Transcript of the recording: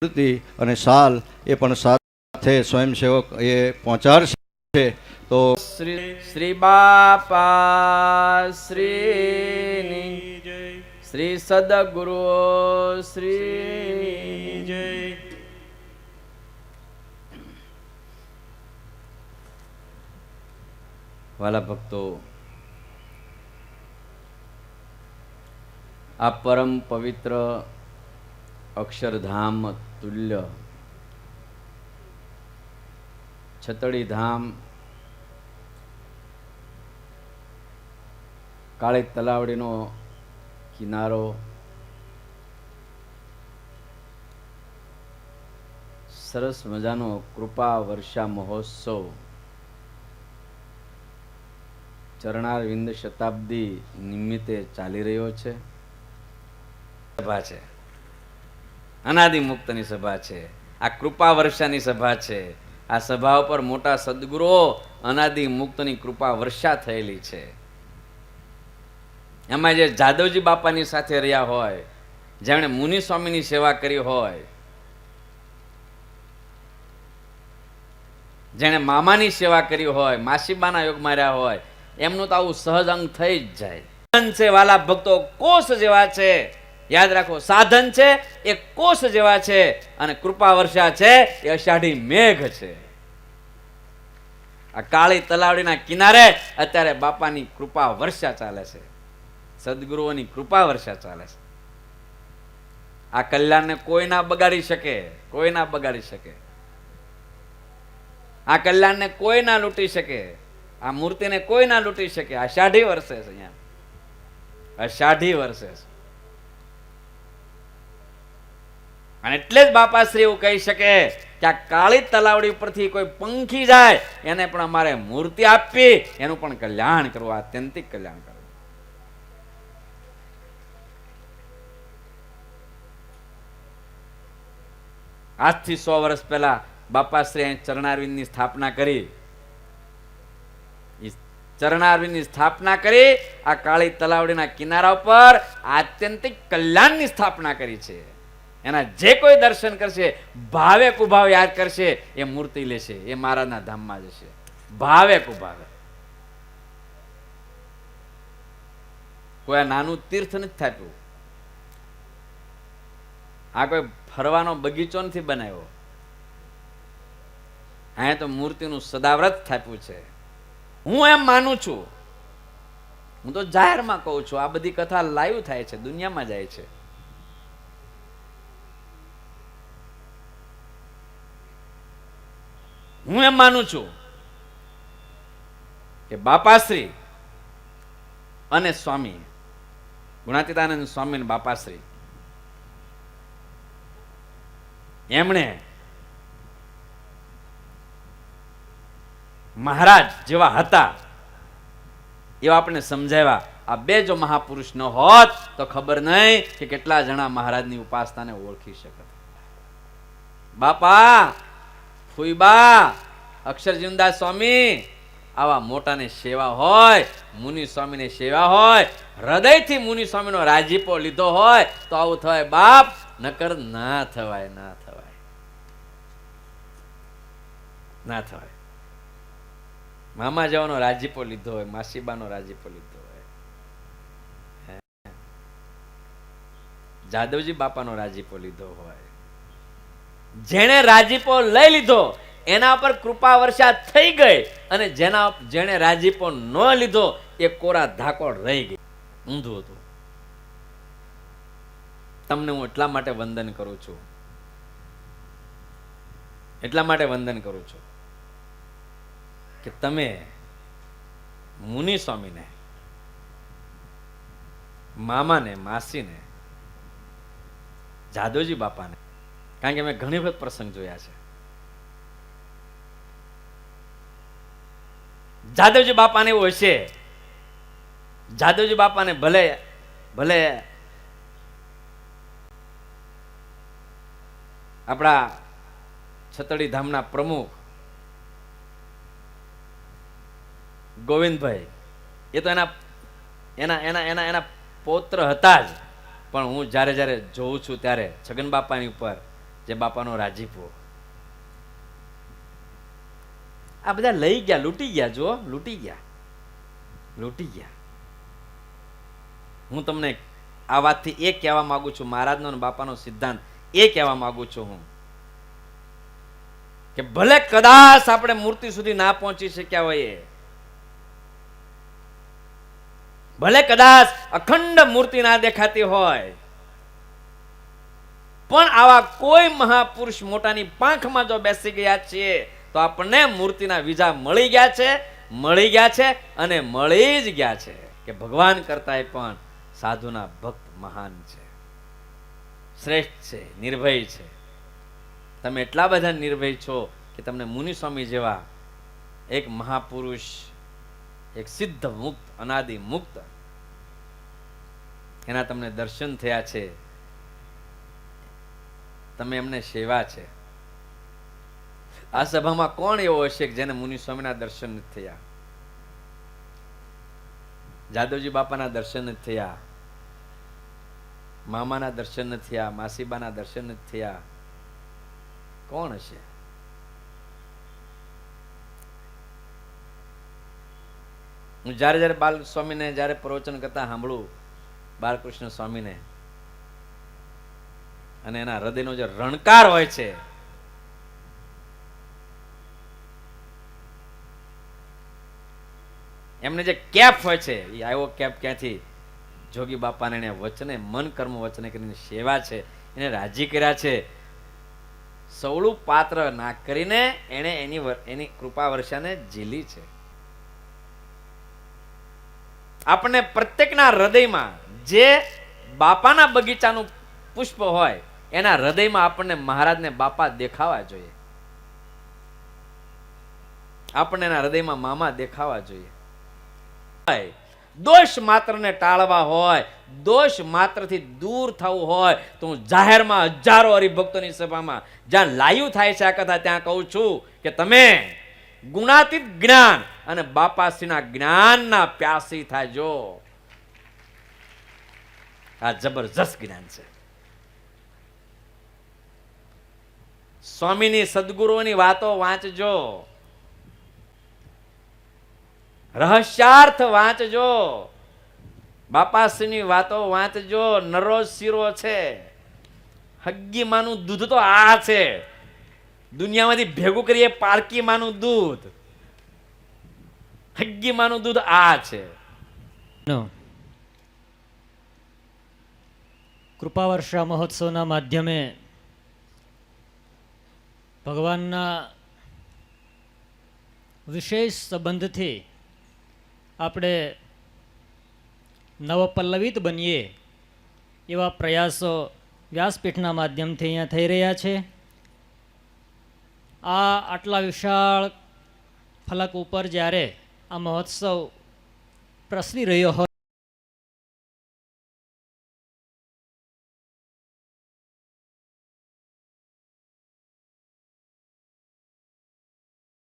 મૂર્તિ અને શાલ એ પણ સાથે સ્વયંસેવક એ પહોંચાડશે. તો શ્રી બાપા શ્રી જય, શ્રી સદગુરુ શ્રી જય. વાલા ભક્તો, આ પરમ પવિત્ર અક્ષરધામ તુલ્ય છતડી ધામ કાળી તલાવડીનો કિનારો સરસ મજાનો કૃપા વર્ષા મહોત્સવ ચરણારવિંદ શતાબ્દી નિમિત્તે ચાલી રહ્યો છે. સભા છે, અનાદિ મુક્તની સભા છે, આ કૃપા વર્ષાની સભા છે. આ સભા ઉપર મોટા સદગુરુઓ અનાદિ મુક્તની કૃપા વર્ષા થયેલી છે. એમાં જે જાદવજી બાપાની સાથે રહ્યા હોય, જેમણે મુનિ સ્વામીની સેવા કરી હોય, જેણે મામાની સેવા કરી હોય, માસીબાના યોગમાં રહ્યા હોય, એમનું તો આવું સહજ અંગ થઈ જ જાય. સાધન છે વાલા ભક્તો, કોષ જેવા છે. યાદ રાખો, સાધન છે એ કોષ જેવા છે અને કૃપા વર્ષા છે એ અષાઢી મેઘ છે. આ કાળી તલાવડીના કિનારે અત્યારે બાપાની કૃપા વર્ષા ચાલે છે, સદગુરુઓની કૃપા વર્ષા ચાલે છે. આ કલ્યાણને કોઈ ના બગાડી શકે, કોઈ ના બગાડી શકે. આ કલ્યાણને કોઈ ના લૂંટી શકે, આ મૂર્તિને કોઈ ના લૂંટી શકે. અષાઢી વર્ષે છે, અહીંયા અષાઢી વર્ષે છે. અને એટલે જ બાપાશ્રી એવું કહી શકે કે આ કાળી તલાવડી ઉપરથી કોઈ પંખી જાય એને પણ અમારે મૂર્તિ આપવી, એનું પણ કલ્યાણ કરવું, આત્યંતિક કલ્યાણ કરવું. આજથી 100 વર્ષ પહેલા બાપાશ્રી ચરણારવિંદની સ્થાપના કરી. ચરણારવિંદની સ્થાપના કરી આ કાળી તલાવડીના કિનારા ઉપર આત્યંતિક કલ્યાણની સ્થાપના કરી છે. એના જે કોઈ દર્શન કરશે, ભાવે કુભાવ યાદ કરશે, એ મૂર્તિ લેશે, એ મહારાજના ધામમાં જશે. ભાવે કુભાવે. કોઈ આ નાનું તીર્થ નથી થાપ્યું, આ કોઈ ફરવાનો બગીચો નથી બનાવ્યો. અહીંયા તો મૂર્તિનું સદાવ્રત થાપ્યું છે. હું એમ માનું છું, હું તો જાહેરમાં કહું છું, આ બધી કથા લાઈવ થાય છે, દુનિયામાં જાય છે. હું એમ માનું છું કે બાપાશ્રી અને સ્વામી ગુણાતીતાનંદ સ્વામી અને બાપાશ્રી એમણે મહારાજ જેવા હતા એવા આપણે સમજાવ્યા. આ બે જો મહાપુરુષ ન હોત તો ખબર નહીં કે કેટલા જણા મહારાજની ઉપાસનાને ઓળખી શકત. બાપા, ફુઈબા, અક્ષરજીવનદાસ સ્વામી આવા મોટાને સેવા હોય, મુનિ સ્વામીને સેવા હોય, હૃદયથી મુનિ સ્વામીનો રાજીપો લીધો હોય તો આવું થવાય બાપ, નકર ના થવાય, ના થવાય, ના થવાય. મામા જવાનો રાજીપો લીધો હોય, માસીબાનો રાજીપો લીધો હોય, જાદવજી બાપાનો રાજીપો લીધો હોય, જેણે રાજીપો લઈ લીધો એના પર કૃપા વર્ષા થઈ ગઈ, અને જેણે રાજીપો ન લીધો એ કોરા ધાકોડ રહી ગઈ, ઊંધું હતું. તમને હું એટલા માટે વંદન કરું છું, એટલા માટે વંદન કરું છું કે તમે મુનિ સ્વામીને, મામાને, માસીને, જાદવજી બાપાને, કારણ કે મેં ઘણી વખત પ્રસંગ જોયા છે, જાદવજી બાપાને એવું હશે, જાદવજી બાપાને ભલે ભલે આપણા છતડી ધામના પ્રમુખ ગોવિંદભાઈ એ તો એના એના એના એના એના પૌત્ર હતા જ, પણ હું જ્યારે જ્યારે જોઉં છું ત્યારે છગન બાપાની ઉપર જે બાપાનો રાજીપો. આ બધા લઈ ગયા, લૂંટી ગયા. જો લૂંટી ગયા, લૂંટી ગયા. હું તમને આ વાતથી એ કહેવા માંગુ છું, મહારાજનો અને બાપાનો સિદ્ધાંત એ કહેવા માંગુ છું હું, કે ભલે કદાચ આપણે મૂર્તિ સુધી ના પહોંચી શક્યા હોઈએ, ભલે કદાચ અખંડ મૂર્તિ ના દેખાતી હોય, પણ આવા કોઈ મહાપુરુષ મોટાની પાંખમાં જો બેસી ગયા છીએ તો આપણને મૂર્તિના વિજા મળી ગયા છે, મળી ગયા છે અને મળી જ ગયા છે. કે ભગવાન કરતાંય પણ સાધુના ભક્ત મહાન છે, શ્રેષ્ઠ છે, નિર્ભય છે. તમે એટલા બધા નિર્ભય છો કે તમને મુનિ સ્વામી જેવા એક મહાપુરુષ, એક સિદ્ધ મુક્ત, અનાદિ મુક્ત, એના તમને દર્શન થયા છે, તમે એમને સેવા છે. આ સભામાં કોણ એવો હશે કે જેને મુનિ સ્વામીના દર્શન નથી થયા, જાદવજી બાપાના દર્શન નથી થયા, મામાના દર્શન નથી થયા, માસીબાના દર્શન નથી થયા? કોણ હશે? હું જ્યારે જ્યારે બાલ સ્વામીને જ્યારે પ્રવચન કરતા સાંભળું, બાલકૃષ્ણ સ્વામીને, અને એના હૃદયનો જે રણકાર હોય છે, એમને જે કેપ હોય છે, એ આવ્યો કેપ ક્યાંથી? જોગી બાપાને એને વચને, મન કર્મ વચને કરીને સેવા છે, એને રાજી કર્યા છે. સવળું પાત્ર ના કરીને એને એની કૃપા વર્ષાને ઝીલી છે. આપણને પ્રત્યેકના હૃદયમાં જે બાપાના બગીચાનું પુષ્પ હોય, એના હૃદયમાં આપણને મહારાજને બાપા દેખાવા જોઈએ, આપણને એના હૃદયમાં મામા દેખાવા જોઈએ. દોષ માત્રને ટાળવા હોય, દોષ માત્રથી દૂર થવું હોય, તો હું જાહેરમાં હજારો હરિભક્તોની સભામાં જ્યાં લાયું થાય છે આ કથા, ત્યાં કહું છું કે તમે ગુણાતીત જ્ઞાન અને બાપાશ્રીના જ્ઞાનના પ્યાસી થાજો. આ જબરજસ્ત જ્ઞાન છે. સ્વામીની સદગુરુઓની વાતો વાંચજો, રહસ્યાર્થ વાંચજો, બાપાશ્રીની વાતો વાંચજો. નરો શીરો છે, હગ્ગી માનું દૂધ તો આ છે, દુનિયામાંથી ભેગું કરીએ પારકી માનું દૂધ, હગ્ગી માનું દૂધ આ છે. કૃપા વર્ષા મહોત્સવના માધ્યમે ભગવાનના વિશેષ સંબંધથી આપણે નવપલ્લવિત બનીએ એવા પ્રયાસો વ્યાસપીઠના માધ્યમથી અહીંયા થઈ રહ્યા છે. આટલા વિશાળ ફલક ઉપર જ્યારે આ મહોત્સવ પ્રસરી રહ્યો હોય